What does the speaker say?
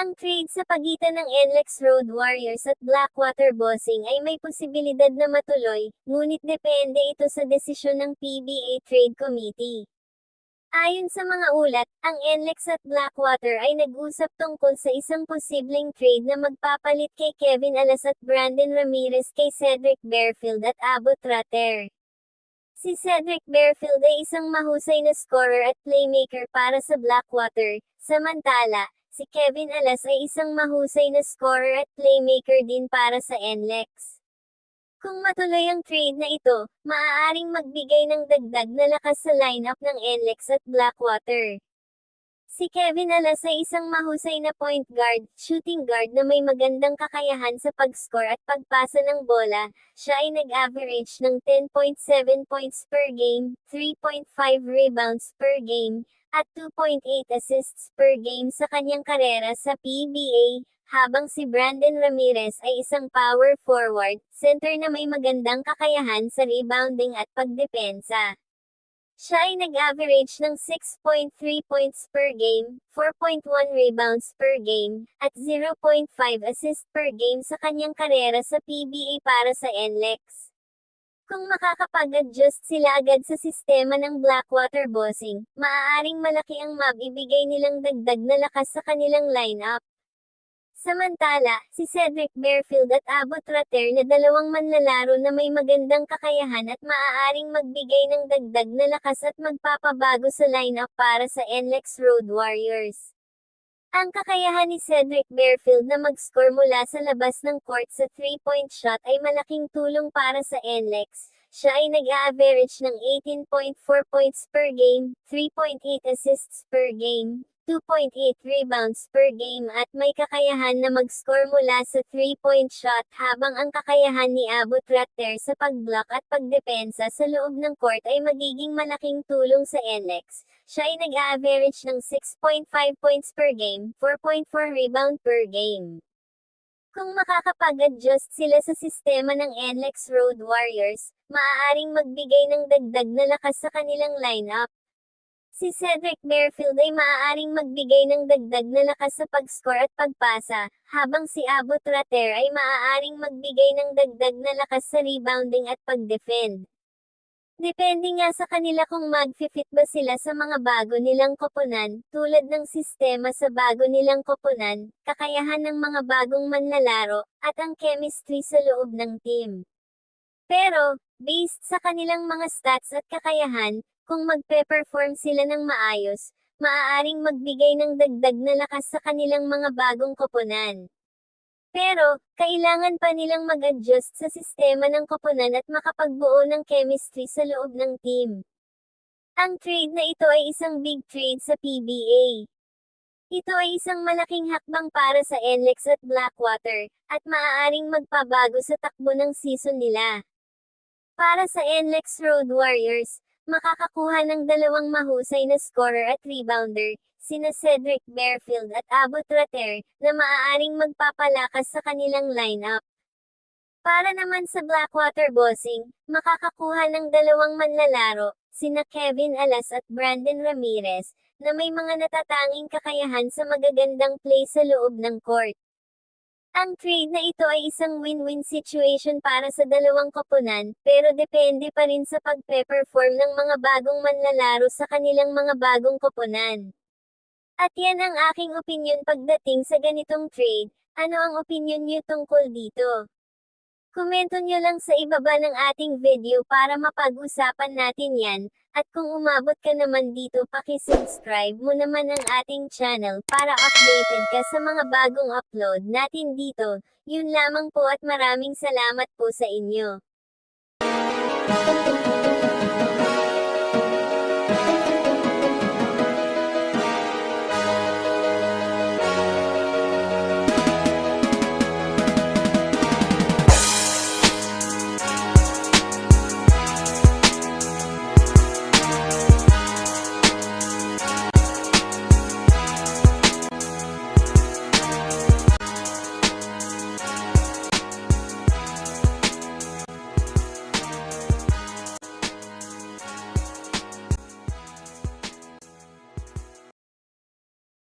Ang trade sa pagitan ng NLEX Road Warriors at Blackwater Bossing ay may posibilidad na matuloy, ngunit depende ito sa desisyon ng PBA Trade Committee. Ayon sa mga ulat, ang NLEX at Blackwater ay nag-usap tungkol sa isang posibleng trade na magpapalit kay Kevin Alas at Brandon Ramirez kay Cedric Bearfield at Abbott Rater. Si Cedric Bearfield ay isang mahusay na scorer at playmaker para sa Blackwater, samantala, si Kevin Alas ay isang mahusay na scorer at playmaker din para sa NLEX. Kung matuloy ang trade na ito, maaaring magbigay ng dagdag na lakas sa lineup ng NLEX at Blackwater. Si Kevin Alas ay isang mahusay na point guard, shooting guard na may magandang kakayahan sa pag-score at pagpasa ng bola. Siya ay nag-average ng 10.7 points per game, 3.5 rebounds per game, at 2.8 assists per game sa kanyang karera sa PBA, habang si Brandon Ramirez ay isang power forward, center na may magandang kakayahan sa rebounding at pagdepensa. Siya ay nag-average ng 6.3 points per game, 4.1 rebounds per game, at 0.5 assists per game sa kanyang karera sa PBA para sa NLEX. Kung makakapag-adjust sila agad sa sistema ng Blackwater Bossing, maaaring malaki ang mabibigay nilang dagdag na lakas sa kanilang lineup. Samantala, si Cedric Bearfield at Abbott Rater na dalawang manlalaro na may magandang kakayahan at maaaring magbigay ng dagdag na lakas at magpapabago sa lineup para sa NLEX Road Warriors. Ang kakayahan ni Cedric Bearfield na mag-score mula sa labas ng court sa 3-point shot ay malaking tulong para sa NLEX. Siya ay nag-a-average ng 18.4 points per game, 3.8 assists per game, 2.8 rebounds per game at may kakayahan na mag-score mula sa 3-point shot habang ang kakayahan ni Abbott Rater sa pag-block at pagdepensa sa loob ng court ay magiging malaking tulong sa NLEX. Siya ay nag-a-average ng 6.5 points per game, 4.4 rebound per game. Kung makakapag-adjust sila sa sistema ng NLEX Road Warriors, maaaring magbigay ng dagdag na lakas sa kanilang lineup. Si Cedric Bearfield ay maaaring magbigay ng dagdag na lakas sa pag-score at pagpasa, habang si Abbott Rater ay maaaring magbigay ng dagdag na lakas sa rebounding at pag-defend. Depende nga sa kanila kung mag-fit ba sila sa mga bago nilang koponan, tulad ng sistema sa bago nilang koponan, kakayahan ng mga bagong manlalaro, at ang chemistry sa loob ng team. Pero, based sa kanilang mga stats at kakayahan, kung magpe-perform sila ng maayos, maaaring magbigay ng dagdag na lakas sa kanilang mga bagong koponan. Pero, kailangan pa nilang mag-adjust sa sistema ng koponan at makapagbuo ng chemistry sa loob ng team. Ang trade na ito ay isang big trade sa PBA. Ito ay isang malaking hakbang para sa NLEX at Blackwater, at maaaring magpabago sa takbo ng season nila. Para sa NLEX Road Warriors, makakakuha ng dalawang mahusay na scorer at rebounder, sina Cedric Bearfield at Abbott Rater, na maaaring magpapalakas sa kanilang lineup. Para naman sa Blackwater Bossing, makakakuha ng dalawang manlalaro, sina Kevin Alas at Brandon Ramirez, na may mga natatanging kakayahan sa magagandang play sa loob ng court. Ang trade na ito ay isang win-win situation para sa dalawang koponan, pero depende pa rin sa pagpe-perform ng mga bagong manlalaro sa kanilang mga bagong koponan. At yan ang aking opinyon pagdating sa ganitong trade. Ano ang opinyon niyo tungkol dito? Komento nyo lang sa ibaba ng ating video para mapag-usapan natin yan, at kung umabot ka naman dito paki-subscribe mo naman ang ating channel para updated ka sa mga bagong upload natin dito. Yun lamang po at maraming salamat po sa inyo.